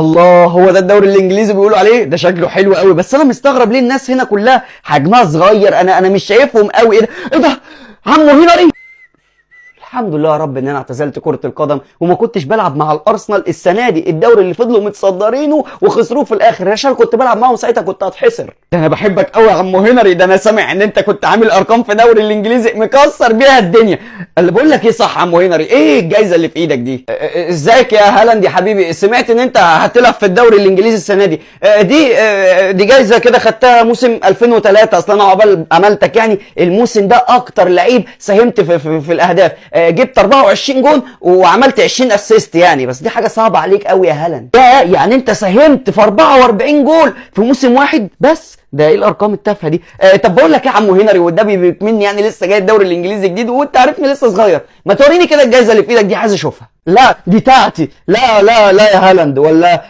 الله، هو ده الدوري الانجليزي بيقولوا عليه؟ ده شكله حلو قوي، بس انا مستغرب ليه الناس هنا كلها حجمها صغير. انا مش شايفهم قوي. ايه ده عمو هنري؟ الحمد لله يا رب ان انا اعتزلت كرة القدم وما كنتش بلعب مع الارسنال السنة دي، الدوري اللي فضلوا متصدرينه وخسروه في الاخر. عشان كنت بلعب معاهم ساعتها كنت هتحسر. ده انا بحبك قوي يا عمو هنري، ده انا سامع ان انت كنت عامل ارقام في الدوري الانجليزي مكسر بيها الدنيا. اللي بقول لك ايه، صح يا عمو هنري، ايه الجايزة اللي في ايدك دي؟ ازيك يا هالاند يا حبيبي؟ سمعت ان انت هتلعب في الدوري الانجليزي السنة دي. دي جايزة كده خدتها موسم 2003. اصلا انا عقبال امالتك يعني الموسم ده اكتر لعيب ساهمت في الاهداف. جبت 24 جون وعملت 20 اسيست يعني، بس دي حاجه صعبه عليك قوي يا هالاند. يعني انت ساهمت في 44 جول في موسم واحد بس؟ ده ايه الارقام التافهه دي؟ طب بقول لك يا عمو هنري، والنبي بيكمني يعني لسه جاي الدوري الانجليزي جديد وانت عارفني لسه صغير، ما توريني كده الجايزه اللي في ايدك دي، عايز اشوفها. لا دي تاعتي. لا لا لا يا هالاند، ولا